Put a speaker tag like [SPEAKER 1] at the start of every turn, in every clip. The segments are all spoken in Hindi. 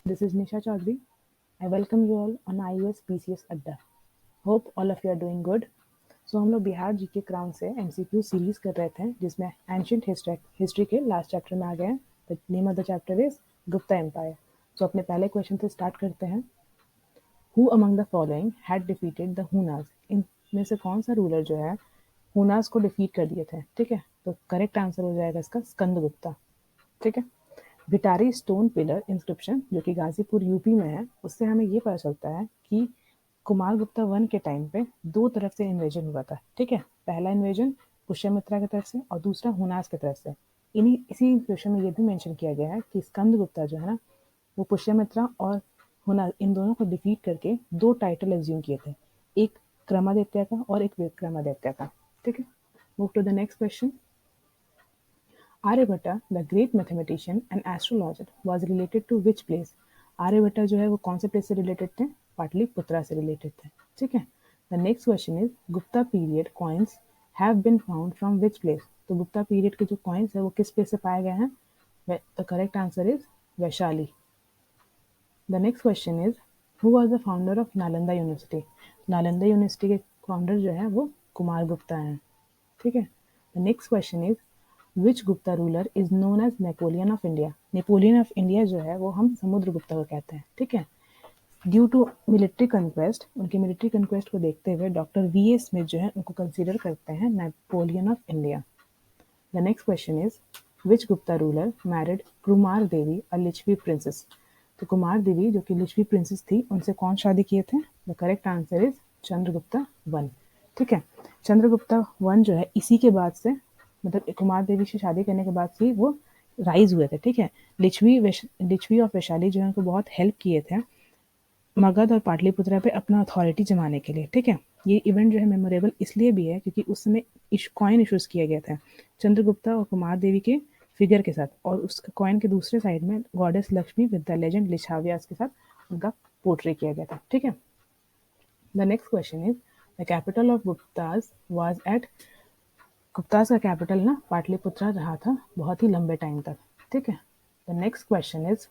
[SPEAKER 1] This is Nisha Chaudhary. I welcome you all on IES PCS Adda. Hope all of you are doing good. So हम लोग बिहार जीके क्राउन से MCQ सीरीज कर रहे थे जिसमें एंशियंट हिस्ट्री के लास्ट चैप्टर में आ गए हैं. The name of the chapter is Gupta empire. So अपने पहले क्वेश्चन से स्टार्ट करते हैं. Who among the following had defeated the Hunas. इनमें से कौन सा रूलर जो है हुनास को डिफीट कर दिए थे. ठीक है, तो करेक्ट आंसर हो जाएगा इसका स्कंदगुप्ता. ठीक है. भिटारी स्टोन पिलर इंस्क्रिप्शन जो कि गाजीपुर यूपी में है, उससे हमें ये पता चलता है कि कुमार गुप्ता वन के टाइम पे दो तरफ से इन्वेजन हुआ था. ठीक है, पहला इन्वेजन पुष्यमित्रा की तरफ से और दूसरा हुनास की तरफ से. इसी इंस्क्रिप्शन में ये भी मेंशन किया गया है कि स्कंदगुप्ता जो है ना वो पुष्यमित्रा और हुनास इन दोनों को डिफीट करके दो टाइटल एज्यूम किए थे, एक क्रमादित्य का और एक विक्रमादित्य का. ठीक है, move to the next question. Aryabhatta the great mathematician and astrologer was related to which place. Aryabhatta जो है वो कौन से प्लेस से रिलेटेड थे? पाटलिपुत्रा से रिलेटेड थे. ठीक है. The next question is Gupta period coins have been found from which place. तो गुप्ता पीरियड के जो कॉइन्स है वो किस प्लेस से पाए गए हैं? The correct answer is Vaishali. The next question is who was the founder of Nalanda university. Nalanda university के फाउंडर जो है वो कुमार गुप्ता हैं. ठीक है. The next question is which Gupta ruler is known as Napoleon of India. Napoleon of India जो है वो हम समुद्रगुप्ता को कहते हैं. ठीक है. ड्यू टू मिलिट्री कंक्वेस्ट, उनकी मिलिट्री कंक्वेस्ट को देखते हुए डॉक्टर वी स्मिथ जो है उनको कंसीडर करते हैं Napoleon of India. The next question is which Gupta ruler married Kumar Devi a Lichchhavi princess. तो कुमार देवी जो कि लिच्छवी प्रिंसेस थी उनसे कौन शादी किए थे? The correct answer is Chandragupta one. ठीक है. चंद्रगुप्ता वन जो है इसी के बाद से मतलब कुमार देवी से शादी करने के बाद से वो राइज हुए थे. ठीक है. लिच्छवी ऑफ वैशाली जो है उनको बहुत हेल्प किए थे मगध और पाटलिपुत्रा पे अपना अथॉरिटी जमाने के लिए. ठीक है. ये इवेंट जो है मेमोरेबल इसलिए भी है क्योंकि उस समय कॉइन इशूज किया गया था चंद्रगुप्ता और कुमार देवी के फिगर के साथ, और उस कॉइन के दूसरे साइड में goddess Lakshmi with the legend Lichchhavis के साथ उनका पोर्ट्रे किया गया था. ठीक है. The next question is the capital of Guptas was at. Guptas का कैपिटल ना पाटलिपुत्रा रहा था बहुत ही लंबे टाइम तक. ठीक है. The next question is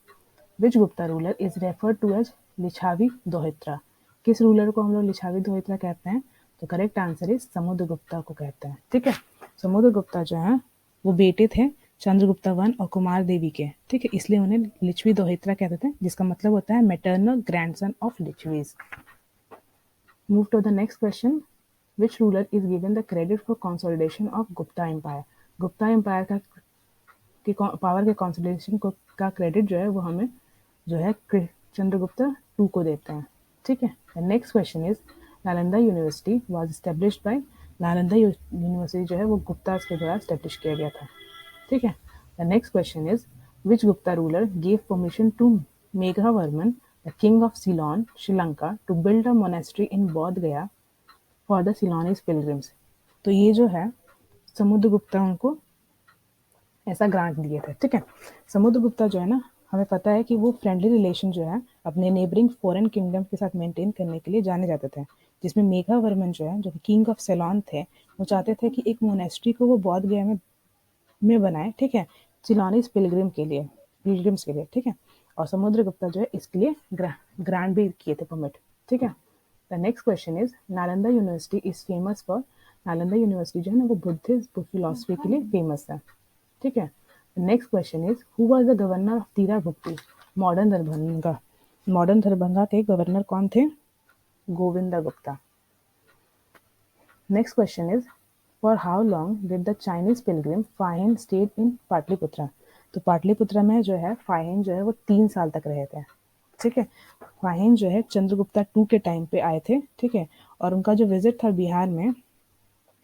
[SPEAKER 1] which Gupta ruler is referred to as Lichchhavi Dauhitra. किस रूलर को हम लोग लिछावी दोहित्रा कहते हैं? तो करेक्ट आंसर इज समुद्रगुप्ता को कहते हैं. ठीक है. समुद्रगुप्ता जो है वो बेटे थे चंद्रगुप्ता वन और कुमार देवी के. ठीक है, इसलिए उन्हें लिच्छवी दोहित्रा कहते थे जिसका मतलब होता है maternal grandson of Lichchhavis. Move to the next question. Which ruler is given the credit for consolidation of Gupta Empire? Gupta empire की पावर के कंसोलिडेशन का क्रेडिट जो है वो हमें जो है चंद्रगुप्ता टू को देते हैं. ठीक है. The next question is Nalanda university was established by. Nalanda university जो है वो गुप्ताज के द्वारा एस्टेब्लिश किया गया था. ठीक है. The next question is which Gupta ruler gave permission to Meghavarman the king of Ceylon Sri Lanka to build a monastery in Bodh Gaya for the Ceylonese pilgrims. तो ये जो है समुद्रगुप्ता उनको ऐसा ग्रांट दिए थे. ठीक है. समुद्रगुप्ता जो है ना हमें पता है कि वो फ्रेंडली रिलेशन जो है अपने नेबरिंग फॉरेन किंगडम के साथ मेंटेन करने के लिए जाने जाते थे, जिसमें मेघावर्मन जो है जो कि किंग ऑफ सेलोन थे वो चाहते थे कि एक मोनेस्ट्री को वो बौद्ध गया में बनाए. ठीक है. सिलोनीज पिलग्रिम्स के लिए. ठीक है. और समुद्रगुप्ता जो है इसके लिए ग्रांट भी किए थे परमिट. ठीक है. The next question is Nalanda university is famous for. Nalanda university जो है ना वो बुद्धिस्ट फिलोसफी के लिए फेमस है. ठीक है. Next question is who was the governor of Tirabhukti. Modern Darbhanga के गवर्नर कौन थे? Govinda Gupta. Next question is for how long did the Chinese pilgrim Fahien stayed in Pataliputra. तो पाटलिपुत्रा में जो है फाहिन जो है वो 3 साल तक रहे थे. ठीक है. फाहिन जो है चंद्रगुप्ता टू के टाइम पे आए थे. ठीक है. और उनका जो विजिट था बिहार में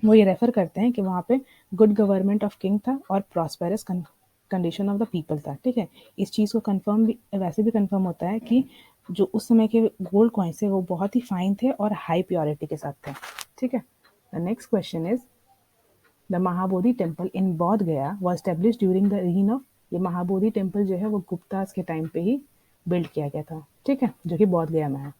[SPEAKER 1] वो ये रेफर करते हैं कि वहाँ पे गुड गवर्नमेंट ऑफ किंग था और prosperous condition of the people था. ठीक है. इस चीज़ को कंफर्म भी वैसे भी कंफर्म होता है कि जो उस समय के गोल्ड कॉइन्स थे वो बहुत ही फाइन थे और हाई प्योरिटी के साथ थे. ठीक है. The next question is the Mahabodhi temple in Bodh Gaya was establish during the reign of. ये महाबोधि टेम्पल जो है वो गुप्ताज के टाइम पे ही बिल्ड किया गया था. ठीक है, जो कि बोध गया में है.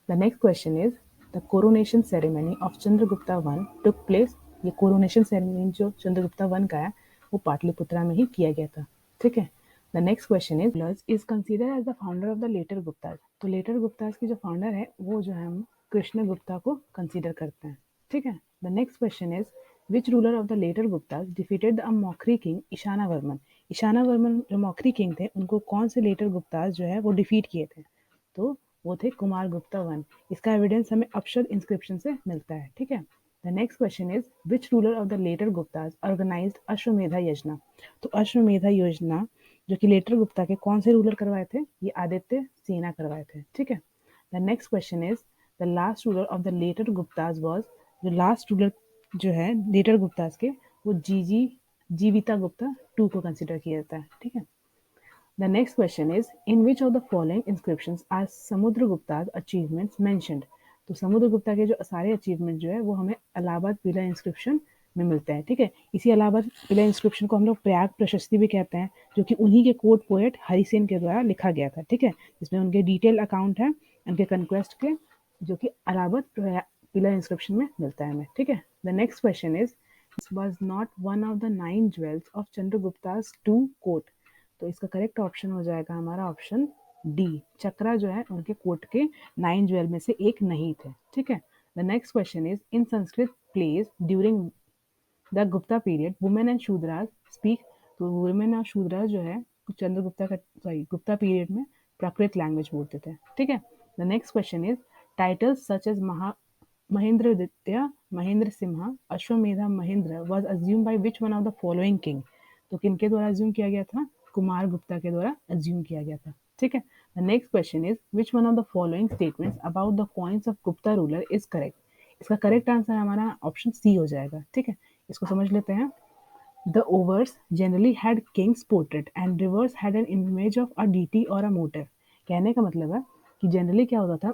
[SPEAKER 1] The next question is the coronation ceremony of Chandragupta one took place. ये कोरोनेशन सेरेमनी जो चंद्रगुप्ता वन का है वो पाटलिपुत्रा में ही किया गया था. ठीक है. The next question is consider as the founder of the later Guptas. तो लेटर गुप्ताज की जो फाउंडर है वो जो है हम कृष्ण गुप्ता को कंसिडर करते हैं, ठीक है। The next question is which ruler of the later Guptas defeated the Maukhari king Ishana Varman. Ishana Varman जो मौखरी किंग थे उनको कौन से लेटर गुप्ताज जो है वो डिफीट किए थे, तो वो थे कुमार गुप्ता वन। इसका एविडेंस हमें अक्षर इंस्क्रिप्शन से मिलता है, ठीक है। The next question is which ruler of the later Guptas organized Ashvamedha योजना। तो अश्वमेधा योजना जो कि लेटर गुप्ता के कौन से रूलर करवाए थे, ये आदित्य सेना करवाए थे, ठीक है। The next question is the last ruler of the later Guptas was. जो लास्ट रूलर जो है लेटर गुप्ताज के वो जीविता गुप्ता टू को कंसिडर किया जाता है, ठीक है। The next question is in which of the following inscriptions are समुद्रगुप्ता's achievements mentioned। तो समुद्रगुप्ता के जो सारे अचीवमेंट जो है वो हमें इलाहाबाद किला इंस्क्रिप्शन में मिलते हैं, ठीक है। इसी इलाहाबाद किला इंस्क्रिप्शन को हम लोग प्रयाग प्रशस्ति भी कहते हैं, जो कि उन्हीं के कोर्ट पोएट हरिसेन के द्वारा लिखा गया था, ठीक है। जिसमें उनके डिटेल अकाउंट है उनके कंक्वेस्ट के, जो कि इलाहाबाद किला इंस्क्रिप्शन में मिलता है हमें, ठीक है। The next question is was not one of the 9 jewels of Chandragupta's 2 court। तो इसका करेक्ट ऑप्शन हो जाएगा हमारा ऑप्शन डी, चक्रा जो है उनके कोर्ट के 9 ज्वेल में से एक नहीं थे, ठीक है। The next question is in Sanskrit plays during the Gupta period women and Shudras speak. तो वुमेन और शूद्रास जो है चंद्रगुप्ता का गुप्ता पीरियड में प्राकृत लैंग्वेज बोलते थे, ठीक है। The next question is titles such as Mahendraditya, Mahendra Simha, Ashvamedha Mahendra was assumed by which one of the following king। तो किनके द्वारा अज्यूम किया गया था, कुमार गुप्ता के द्वारा अज्यूम किया गया था, ठीक है। The next question is which one of the following statements about the coins of Gupta ruler is correct. इसका करेक्ट आंसर हमारा ऑप्शन सी हो जाएगा, ठीक है। इसको समझ लेते हैं। The obverse generally had king's portrait and reverse had an image of a deity और अ मोटिव। कहने का मतलब है कि जनरली क्या होता था,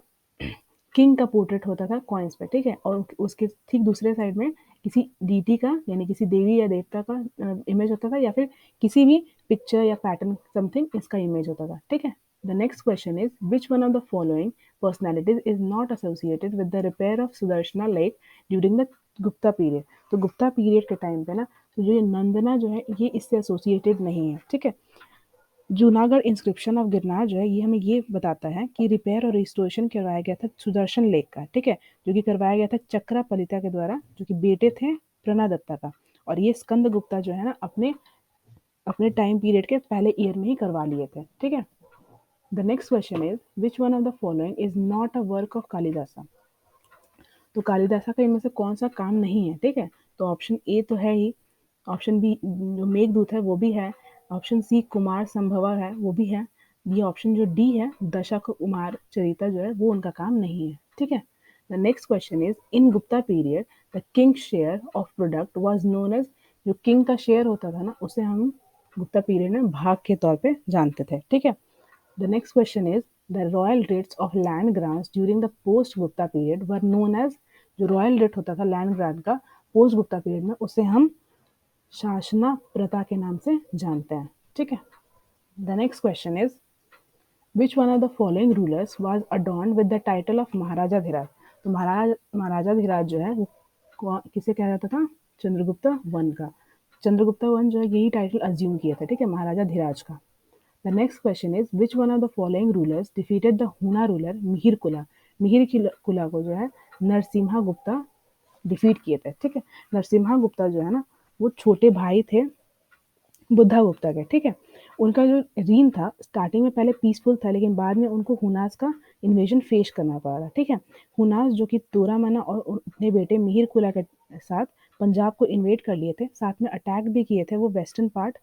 [SPEAKER 1] किंग का पोर्ट्रेट होता था कॉइन्स पे, ठीक है, और उसके ठीक दूसरे साइड में किसी डीटी का यानी किसी देवी या देवता का इमेज होता था, या फिर किसी भी पिक्चर या पैटर्न समथिंग इसका इमेज होता था, ठीक है। The next question is which one of the following personalities is not associated with the repair of Sudarshana lake during the Gupta period. तो गुप्ता पीरियड के टाइम पे ना, तो जो ये नंदना जो है ये इससे एसोसिएटेड नहीं है, ठीक है। जूनागढ़ इंस्क्रिप्शन ऑफ गिरनार जो है ये हमें ये बताता है कि रिपेयर और रिस्टोरेशन करवाया गया था सुदर्शन लेक का, ठीक है, जो कि करवाया गया था चक्रा पलिता के द्वारा, जो कि बेटे थे प्रणदत्ता का। और ये स्कंद गुप्ता जो है ना अपने अपने टाइम पीरियड के पहले ईयर में ही करवा लिए थे, ठीक है। The next question is which one of the following is not a work of Kalidasa. तो कालिदासा का इनमें से कौन सा काम नहीं है, ठीक है। तो ऑप्शन ए तो है ही, ऑप्शन बी जो मेघदूत है वो भी है, ऑप्शन सी कुमार संभवा है वो भी है, ये ऑप्शन जो डी है दशक कुमार चरिता जो है वो उनका काम नहीं है, ठीक है। The next question is in Gupta period the king share of product was known as. जो किंग का शेयर होता था ना उसे हम गुप्ता पीरियड में भाग के तौर पे जानते थे, ठीक है। The next question is the royal rates of land grants during the post Gupta period were known as। जो रॉयल रेट होता था लैंड ग्रांट का पोस्ट गुप्ता पीरियड में उसे हम शासना प्रथा के नाम से जानते हैं, ठीक है। The next question is which one of the following rulers was adorned with the title of Maharaja Dhiraj. तो महाराजा धीराज जो है वो किसे कहा जाता था, चंद्रगुप्ता वन का। चंद्रगुप्ता वन जो है यही टाइटल अज्यूम किया था, ठीक है, महाराजा धीराज का। The next question is which one of the following rulers defeated the Huna ruler Mihir कुला। मिहिर कुला को जो है नरसिम्हा गुप्ता डिफीट किए थे, ठीक है। नरसिम्हा गुप्ता जो है ना वो छोटे भाई थे बुद्धा गुप्ता के, ठीक है। उनका जो रीन था स्टार्टिंग में पहले पीसफुल था, लेकिन बाद में उनको हुनास का इन्वेजन फेस करना पड़ा था, ठीक है। हुनास जो कि तोरामना और अपने बेटे मिहिर कुला के साथ पंजाब को इन्वेड कर लिए थे, साथ में अटैक भी किए थे वो वेस्टर्न पार्ट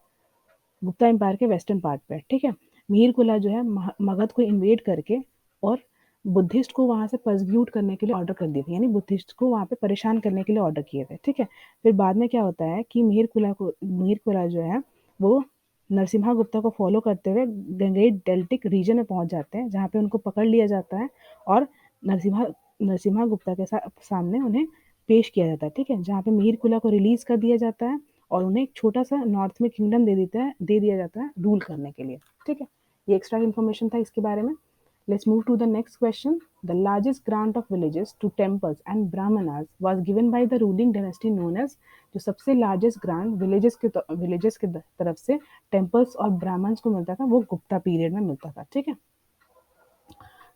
[SPEAKER 1] गुप्ता एम्पायर के वेस्टर्न पार्ट पे, ठीक है। मिहिर कुला जो है मगध को इन्वेड करके और बुद्धिस्ट को वहां से परसिक्यूट करने के लिए ऑर्डर कर दिए थे, यानी बुद्धिस्ट को वहां पे परेशान करने के लिए ऑर्डर किए थे, ठीक है। फिर बाद में क्या होता है कि मिहिर कुला जो है वो नरसिम्हा गुप्ता को फॉलो करते हुए गंगेई डेल्टिक रीजन में पहुंच जाते हैं, जहाँ पे उनको पकड़ लिया जाता है और नरसिम्हा नरसिम्हा गुप्ता के सामने उन्हें पेश किया जाता है, ठीक है। जहाँ पे मिहिर कुला को रिलीज कर दिया जाता है और उन्हें एक छोटा सा नॉर्थ में किंगडम दे दिया जाता है रूल करने के लिए, ठीक है। ये एक्स्ट्रा इन्फॉर्मेशन था इसके बारे में। Let's move to the next question. The largest grant of villages to temples and brahmanas was given by the ruling dynasty known as, जो सबसे largest grant villages के तरफ से temples और brahmans को मिलता था वो गुप्ता पीरियड में मिलता था. ठीक है.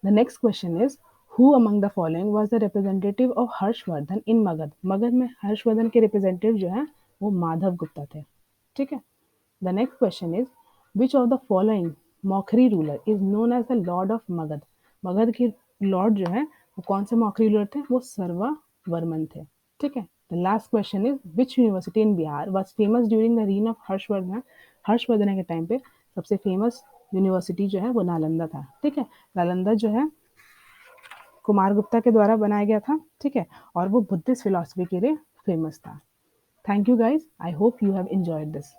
[SPEAKER 1] The next question is, who among the following was the representative of Harshvardhan in Magadh? Magadh में हर्षवर्धन के representative जो है वो माधव गुप्ता थे. ठीक है. The next question is, which of the following Maukhari ruler is known as the lord of Magadh? Magadh के लॉर्ड जो है वो कौन से मौखरी रूलर थे? वो सर्ववर्मन थे. ठीक है. The last question is, which university in Bihar was famous during the reign of Harshvardhan? Harshvardhan के टाइम पे सबसे फेमस यूनिवर्सिटी जो है वो नालंदा था. ठीक है. नालंदा जो है कुमार गुप्ता के द्वारा बनाया गया था. ठीक है. और वो बुद्धिस्ट फिलोसफी के लिए फेमस था. Thank you guys. I hope you have enjoyed this.